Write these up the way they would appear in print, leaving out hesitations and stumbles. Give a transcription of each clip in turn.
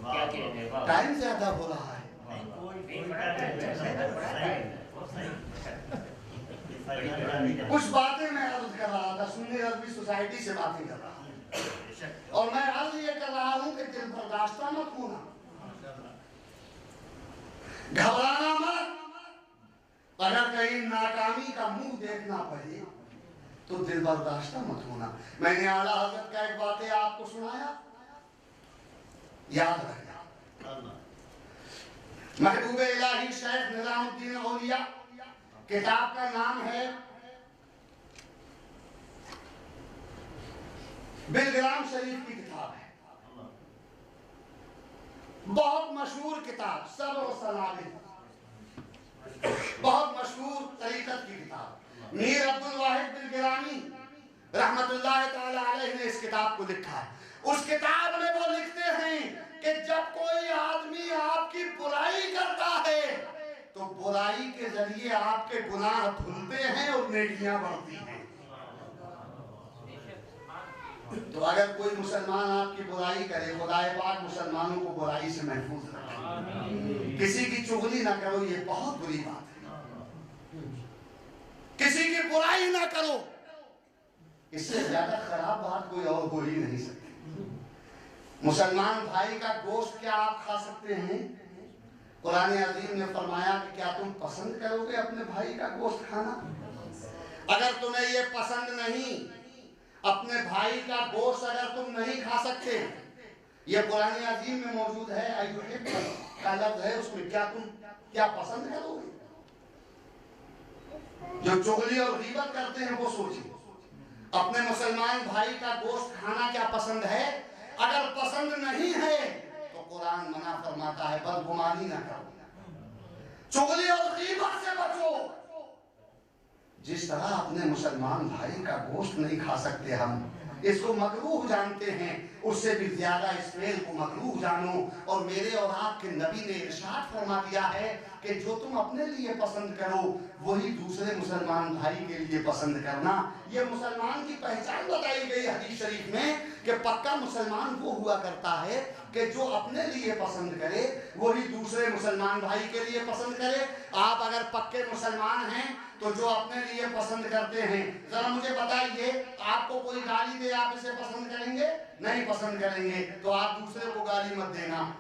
Time زیادہ ہو رہا ہے. کچھ باتیں میں عرض کر رہا تھا، سنی عربی سوسائٹی سے باتیں کر رہا ہوں، اور میں عرض یہ کر رہا ہوں کہ دل برداشتہ مت ہونا، گھبرانا مت. اگر کہیں ناکامی کا منہ دیکھنا پڑے تو دل برداشتہ مت ہونا. میں نے اعلیٰ حضرت کا ایک واقعہ آپ کو سنایا، یاد رکھنا. محبوب الہی شیخ نظام الدین اولیاء، کتاب کا نام ہے بلگرام شریف کی کتاب ہے، بہت مشہور کتاب، صبر و سلامت، بہت مشہور طریقت کی کتاب. میر عبد الواحد بلگرامی رحمت اللہ تعالی علیہ نے اس کتاب کو لکھا ہے. اس کتاب میں وہ لکھتے ہیں کہ جب کوئی آدمی آپ کی برائی کرتا ہے تو برائی کے ذریعے آپ کے گناہ دھلتے ہیں اور نیکیاں بڑھتی ہیں. تو اگر کوئی مسلمان آپ کی برائی کرے، خدائے پاک مسلمانوں کو برائی سے محفوظ رکھے. کسی کی چغلی نہ کرو، یہ بہت بری بات ہے. کسی کی برائی نہ کرو، اس سے زیادہ خراب بات کوئی اور ہو ہی نہیں سکتی. مسلمان بھائی کا گوشت کیا آپ کھا سکتے ہیں؟ قرآن عظیم نے فرمایا کہ کیا تم پسند کرو گے اپنے بھائی کا گوشت کھانا؟ اگر تمہیں یہ پسند نہیں، اپنے بھائی کا گوشت اگر تم نہیں کھا سکتے، یہ قرآن عظیم میں موجود ہے، ایحب کا لفظ ہے اس میں، تم کیا پسند کرو گے؟ جو چغلی اور غیبت کرتے ہیں وہ سوچیں، اپنے مسلمان بھائی کا گوشت کھانا کیا پسند ہے؟ اگر پسند نہیں ہے تو قرآن منع فرماتا ہے بدگمانی نہ کرو، چغلی اور غیبت سے بچو. جس طرح اپنے مسلمان بھائی کا گوشت نہیں کھا سکتے ہم، اس کو مکروہ جانتے ہیں، اس سے بھی زیادہ اس فعل کو مکروہ جانو. اور میرے اور آپ کے نبی نے ارشاد فرما دیا ہے کہ جو تم اپنے لیے پسند کرو وہی دوسرے مسلمان بھائی کے لیے پسند کرنا. یہ مسلمان کی پہچان بتائی گئی حدیث شریف میں کہ پکا مسلمان وہ ہوا کرتا ہے کہ جو اپنے لیے پسند کرے وہی دوسرے مسلمان بھائی کے لیے پسند کرے. آپ اگر پکے مسلمان ہیں تو جو اپنے لیے پسند کرتے ہیں، ذرا مجھے بتائیے، آپ کو کوئی گالی دے آپ اسے پسند کریں گے؟ نہیں پسند کریں گے. تو آپ دوسرے کو گالی مت دینا.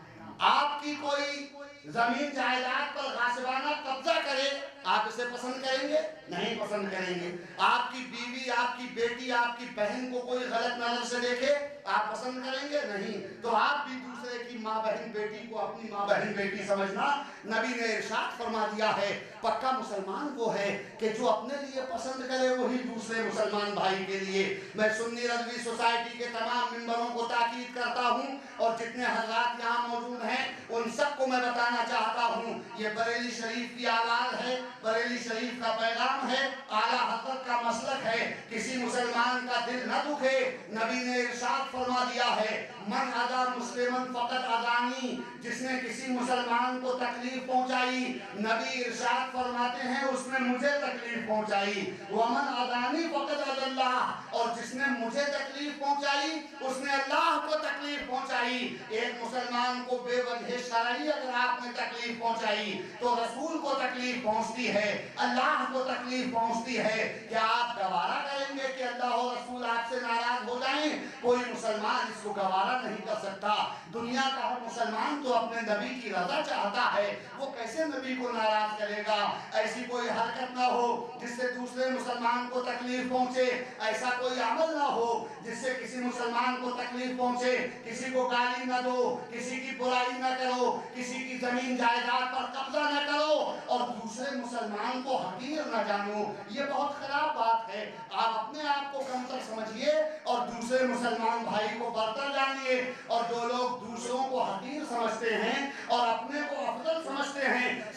آپ کی کوئی زمین جائیداد پر غاصبانہ قبضہ کرے، آپ اسے پسند کریں گے؟ نہیں پسند کریں گے. آپ کی بیوی، آپ کی بیٹی، آپ کی بہن کو کوئی غلط نظر سے دیکھے، آپ پسند کریں گے؟ نہیں. تو آپ بھی دوسرے کی ماں بہن بیٹی کو اپنی ماں بہن بیٹی سمجھنا. نبی نے ارشاد فرما دیا ہے پکا مسلمان وہ ہے کہ جو اپنے لیے پسند کرے وہی دوسرے مسلمان بھائی کے لیے. میں سنی رضوی سوسائٹی کے تمام ممبروں کو تاکید کرتا ہوں اور جتنے حضرات یہاں موجود ہیں ان سب کو میں بتانا چاہتا ہوں، یہ بریلی شریف کی آواز ہے، بریلی شریف کا پیغام ہے، اعلیٰ حضرت کا مسلک ہے. کسی مسلمان کا دل نہ دکھے. نبی نے ارشاد فرما دیا ہے من اذا مسلمن فقط اذانی، جس نے کسی مسلمان کو تکلیف پہنچائی، نبی ارشاد فرماتے ہیں اس نے مجھے تکلیف پہنچائی. ومن اذانی فقط اذى اللہ، اور جس نے مجھے تکلیف پہنچائی اس نے اللہ کو تکلیف پہنچائی. ایک مسلمان کو بے وجہ شرعی اگر آپ نے تکلیف پہنچائی تو رسول کو تکلیف پہنچتی ہے، اللہ کو تکلیف پہنچتی ہے. کیا آپ گوارا کریں گے کہ اللہ و رسول آپ سے ناراض ہو جائیں؟ کوئی مسلمان اس کو گوارا نہیں کر سکتا. دنیا کا ہر مسلمان تو اپنے نبی کی رضا چاہتا ہے، وہ کیسے نبی کو ناراض کرے گا؟ ایسی کوئی حرکت نہ ہو جس سے دوسرے مسلمان کو تکلیف پہنچے، ایسا کوئی عمل نہ ہو جس سے کسی مسلمان کو تکلیف پہنچے. کسی کو گالی نہ دو، کسی کی برائی نہ کرو، کسی کی زمین جائیداد پر قبضہ نہ کرو اور دوسرے مسلمان کو حقیر نہ جانو. یہ بہت خراب بات ہے. آپ اپنے آپ کو کمتر سمجھیے اور دوسرے مسلمان بھائی کو برتر جانیے. اور جو لوگ دوسروں کو حقیر سمجھتے ہیں اور اپنے کو افضل سمجھتے ہیں،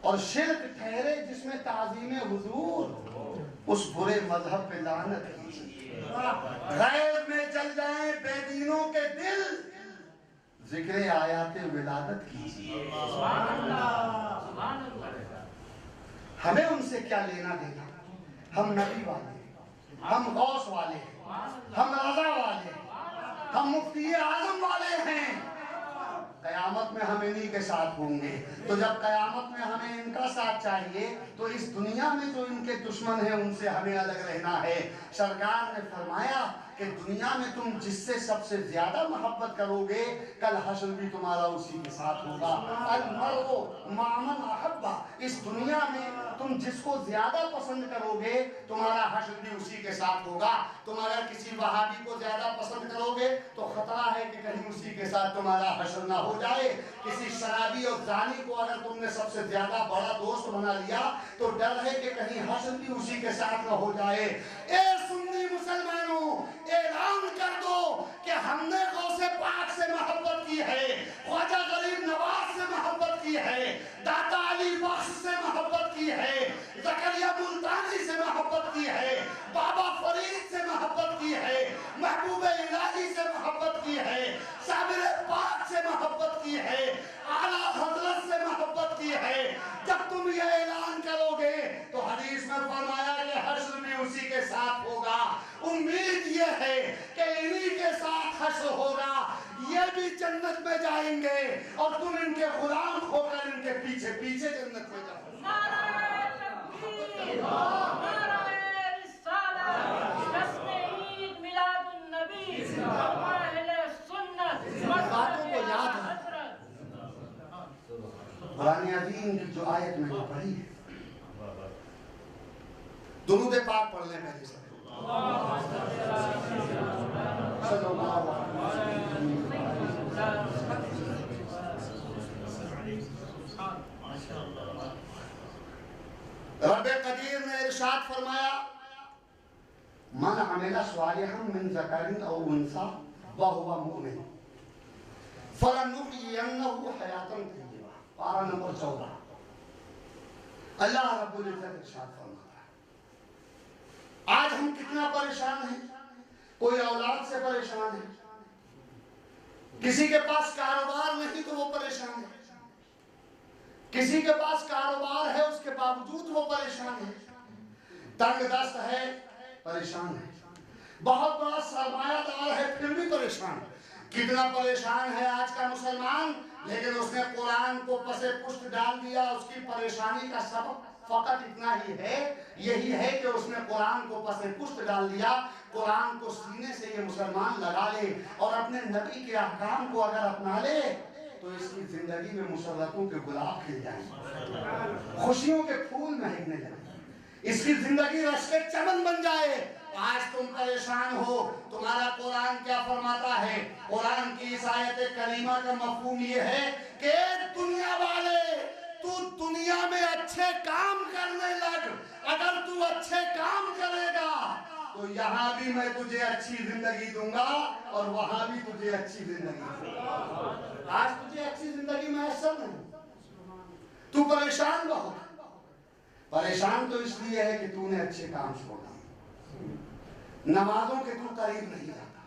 اور شرک ٹھہرے جس میں تعظیم حضور، اس برے مذہب پہ لعنت کیجیے۔ غیر میں جل جائیں بے دینوں کے دل، ذکر آیات ولادت کیجیے۔ ہمیں ان سے کیا لینا دینا؟ ہم نبی والے ہیں، ہم غوث والے ہیں، ہم رضا والے ہیں، ہم مفتی اعظم والے ہیں۔ قیامت میں ہم انہی کے ساتھ ہوں گے۔ تو جب قیامت میں ہمیں ان کا ساتھ چاہیے تو اس دنیا میں جو ان کے دشمن ہیں ان سے ہمیں الگ رہنا ہے۔ سرکار نے فرمایا کہ دنیا میں تم جس سے سب سے زیادہ محبت کرو گے کل حشر بھی تمہارا اسی کے ساتھ ہوگا۔ المرء مع من احب، اس دنیا میں تم جس کو زیادہ پسند کرو گے تمہارا حشر بھی اسی کے ساتھ ہوگا۔ تم اگر کسی وہابی کو زیادہ پسند کرو گے تو خطرہ ہے کہ کہیں اسی کے ساتھ تمہارا حشر نہ ہو جائے۔ کسی شرابی اور زانی کو اگر تم نے سب سے زیادہ بڑا دوست بنا لیا تو ڈر ہے کہ کہیں حشر بھی اسی کے ساتھ نہ ہو جائے۔ اے سنی مسلمانوں، اعلان کر دو کہ ہم نے غوث پاک سے محبت کی ہے، خواجہ غریب نواز سے محبت کی ہے، داتا علی بخش سے محبت کی ہے، زکریا ملتانی سے محبت کی ہے، بابا فرید سے محبت کی ہے، محبوب الہی سے محبت کی ہے، صابر پاک سے محبت کی ہے، اعلیٰ حضرت سے محبت کی ہے۔ جب تم یہ اعلان کرو گے تو حدیث میں فرمایا کہ حشر بھی اسی کے ساتھ ہوگا۔ امید یہ ہے کہ انہی کے ساتھ حشر ہوگا، یہ بھی جنت میں جائیں گے اور تم ان کے غلام ہو کر ان کے پیچھے پیچھے جنت میں جاؤ گے۔ نعرہ تکبیر، نعرہ رسالت، جشن عید میلاد النبی، اہل سنت، باتوں کو یاد ہے۔ قرآن عظیم کی جو آیت میں نے پڑھی ہے، درود پاک پڑھ لیں پہلے سے۔ صلی اللہ علیہ رب قدیر نے ارشاد فرمایا من عمل صالحا من ذکر او انثى وهو مؤمن فلنحيينه حیاة طیبہ، پارہ نمبر 14۔ اللہ رب العزت ارشاد فرماتا ہے آج ہم کتنا پریشان ہیں۔ کوئی اولاد سے پریشان ہے، کسی کے پاس کاروبار نہیں تو وہ پریشان ہے، کسی کے پاس کاروبار ہے اس کے باوجود وہ پریشان ہے، تنگ دست ہے پریشان ہے، بہت بڑا سرمایہ دار ہے پھر بھی پریشان ہے۔ کتنا پریشان ہے آج کا مسلمان، لیکن اس نے قرآن کو پسے پشت ڈال دیا۔ اس کی پریشانی کا سبب فقط اتنا ہی ہے، یہی ہے کہ اس نے قرآن کو پسے پشت ڈال دیا۔ قرآن کو سینے سے یہ مسلمان لگا لے اور اپنے نبی کے احکام کو اگر اپنا لے تو اس کی زندگی میں مسرتوں کے گلاب کھل جائیں، خوشیوں کے پھول مہکنے لگیں، اس کی زندگی رشک چمن بن جائے۔ آج تم پریشان ہو، تمہارا قرآن کیا فرماتا ہے؟ قرآن کی اس آیت کریمہ کا مفہوم یہ ہے کہ دنیا والے تو دنیا میں اچھے کام کرنے لگ، اگر تو اچھے کام کرے گا تو یہاں بھی میں تجھے اچھی زندگی دوں گا اور وہاں بھی تجھے اچھی زندگی دوں گا۔ آج تجھے اچھی زندگی میں ایسا نہیں، تو پریشان بہت، پریشان تو اس لیے ہے کہ تو نے اچھے کام چھوڑا، نمازوں کے تو قریب نہیں رہتا،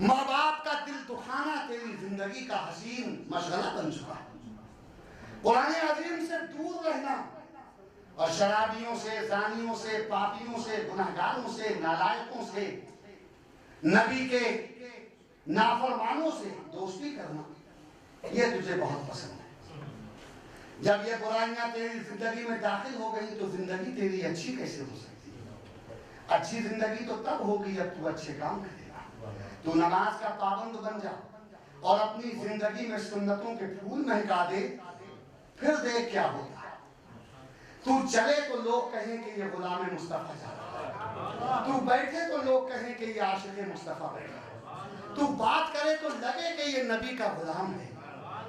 ماں باپ کا دل دکھانا تیری زندگی کا حسین مشغلہ بن چکا ہے۔ قرآن عظیم سے دور رہنا اور شرابیوں سے، زانیوں سے، پاپیوں سے، گناہگاروں سے، نالائقوں سے، نبی کے نافرمانوں سے دوستی کرنا یہ تجھے بہت پسند ہے۔ جب یہ برائیاں تیری زندگی میں داخل ہو گئی تو زندگی تیری اچھی کیسے ہو سکتی ہے؟ اچھی زندگی تو تب ہوگی جب تو اچھے کام کرے گا، تو نماز کا پابند بن جا اور اپنی زندگی میں سنتوں کے پھول مہکا دے، پھر دیکھ کیا ہوتا ہے۔ تو چلے تو لوگ کہیں کہ یہ غلام مصطفیٰ جا رہا ہے، تو بیٹھے تو لوگ کہیں کہ یہ عاشق مصطفیٰ بیٹھا ہے، تو بات کرے تو لگے کہ یہ نبی کا غلام ہے۔